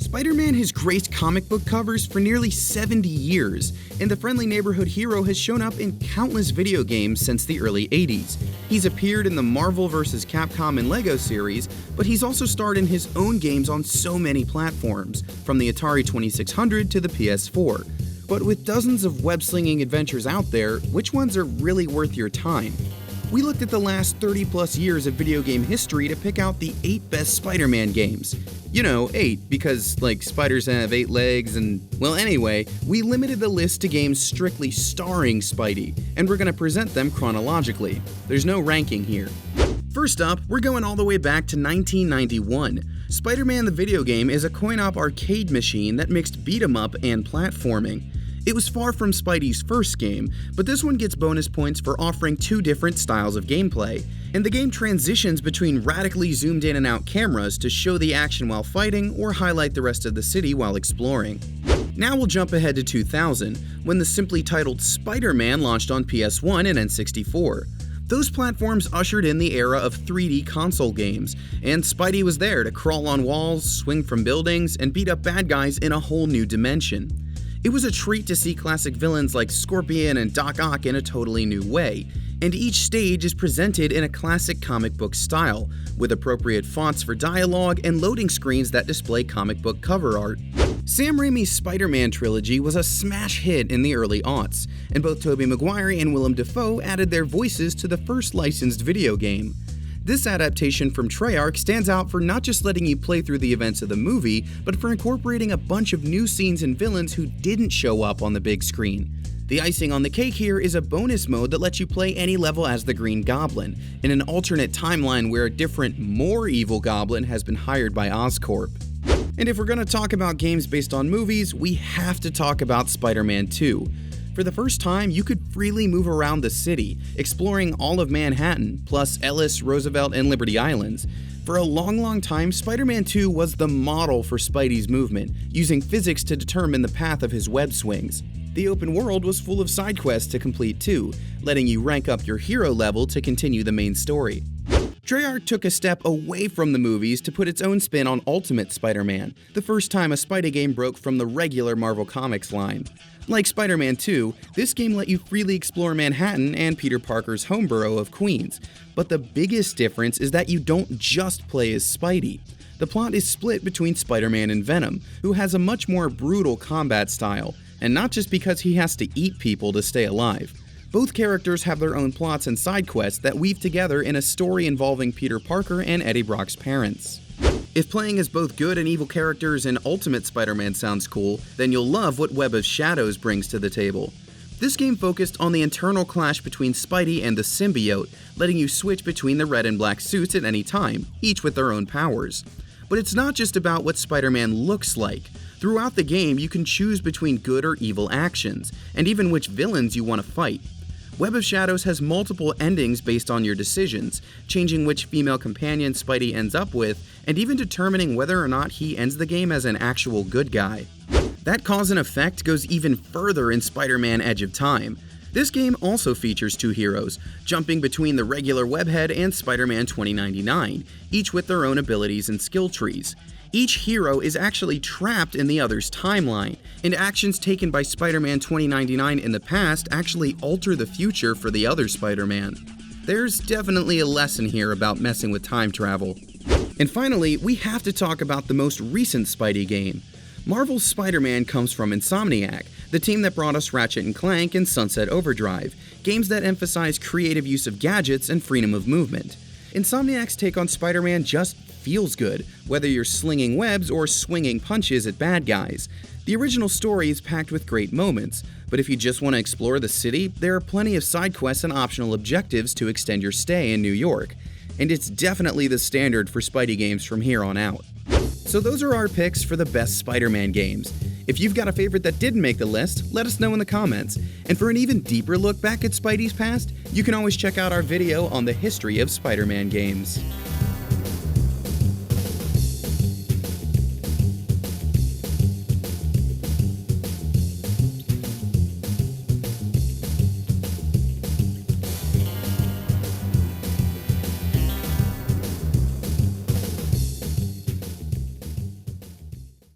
Spider-Man has graced comic book covers for nearly 70 years, and the friendly neighborhood hero has shown up in countless video games since the early 80s. He's appeared in the Marvel vs. Capcom and LEGO series, but he's also starred in his own games on so many platforms, from the Atari 2600 to the PS4. But with dozens of web-slinging adventures out there, which ones are really worth your time? We looked at the last 30 plus years of video game history to pick out the 8 best Spider-Man games. You know, 8, because, like, spiders have 8 legs and, well, anyway, we limited the list to games strictly starring Spidey, and we're gonna present them chronologically. There's no ranking here. First up, we're going all the way back to 1991. Spider-Man the video game is a coin-op arcade machine that mixed beat-em-up and platforming. It was far from Spidey's first game, but this one gets bonus points for offering 2 different styles of gameplay, and the game transitions between radically zoomed in and out cameras to show the action while fighting or highlight the rest of the city while exploring. Now we'll jump ahead to 2000, when the simply titled Spider-Man launched on PS1 and N64. Those platforms ushered in the era of 3D console games, and Spidey was there to crawl on walls, swing from buildings, and beat up bad guys in a whole new dimension. It was a treat to see classic villains like Scorpion and Doc Ock in a totally new way, and each stage is presented in a classic comic book style, with appropriate fonts for dialogue and loading screens that display comic book cover art. Sam Raimi's Spider-Man trilogy was a smash hit in the early aughts, and both Tobey Maguire and Willem Dafoe added their voices to the first licensed video game. This adaptation from Treyarch stands out for not just letting you play through the events of the movie, but for incorporating a bunch of new scenes and villains who didn't show up on the big screen. The icing on the cake here is a bonus mode that lets you play any level as the Green Goblin, in an alternate timeline where a different, more evil goblin has been hired by Oscorp. And if we're gonna talk about games based on movies, we have to talk about Spider-Man 2. For the first time, you could freely move around the city, exploring all of Manhattan, plus Ellis, Roosevelt, and Liberty Islands. For a long time, Spider-Man 2 was the model for Spidey's movement, using physics to determine the path of his web swings. The open world was full of side quests to complete too, letting you rank up your hero level to continue the main story. Treyarch took a step away from the movies to put its own spin on Ultimate Spider-Man, the first time a Spidey game broke from the regular Marvel Comics line. Like Spider-Man 2, this game let you freely explore Manhattan and Peter Parker's home borough of Queens, but the biggest difference is that you don't just play as Spidey. The plot is split between Spider-Man and Venom, who has a much more brutal combat style, and not just because he has to eat people to stay alive. Both characters have their own plots and side quests that weave together in a story involving Peter Parker and Eddie Brock's parents. If playing as both good and evil characters in Ultimate Spider-Man sounds cool, then you'll love what Web of Shadows brings to the table. This game focused on the internal clash between Spidey and the symbiote, letting you switch between the red and black suits at any time, each with their own powers. But it's not just about what Spider-Man looks like. Throughout the game, you can choose between good or evil actions, and even which villains you want to fight. Web of Shadows has multiple endings based on your decisions, changing which female companion Spidey ends up with, and even determining whether or not he ends the game as an actual good guy. That cause and effect goes even further in Spider-Man Edge of Time. This game also features 2 heroes, jumping between the regular Webhead and Spider-Man 2099, each with their own abilities and skill trees. Each hero is actually trapped in the other's timeline, and actions taken by Spider-Man 2099 in the past actually alter the future for the other Spider-Man. There's definitely a lesson here about messing with time travel. And finally, we have to talk about the most recent Spidey game. Marvel's Spider-Man comes from Insomniac, the team that brought us Ratchet & Clank and Sunset Overdrive, games that emphasize creative use of gadgets and freedom of movement. Insomniac's take on Spider-Man just feels good, whether you're slinging webs or swinging punches at bad guys. The original story is packed with great moments, but if you just want to explore the city, there are plenty of side quests and optional objectives to extend your stay in New York. And it's definitely the standard for Spidey games from here on out. So those are our picks for the best Spider-Man games. If you've got a favorite that didn't make the list, let us know in the comments. And for an even deeper look back at Spidey's past, you can always check out our video on the history of Spider-Man games.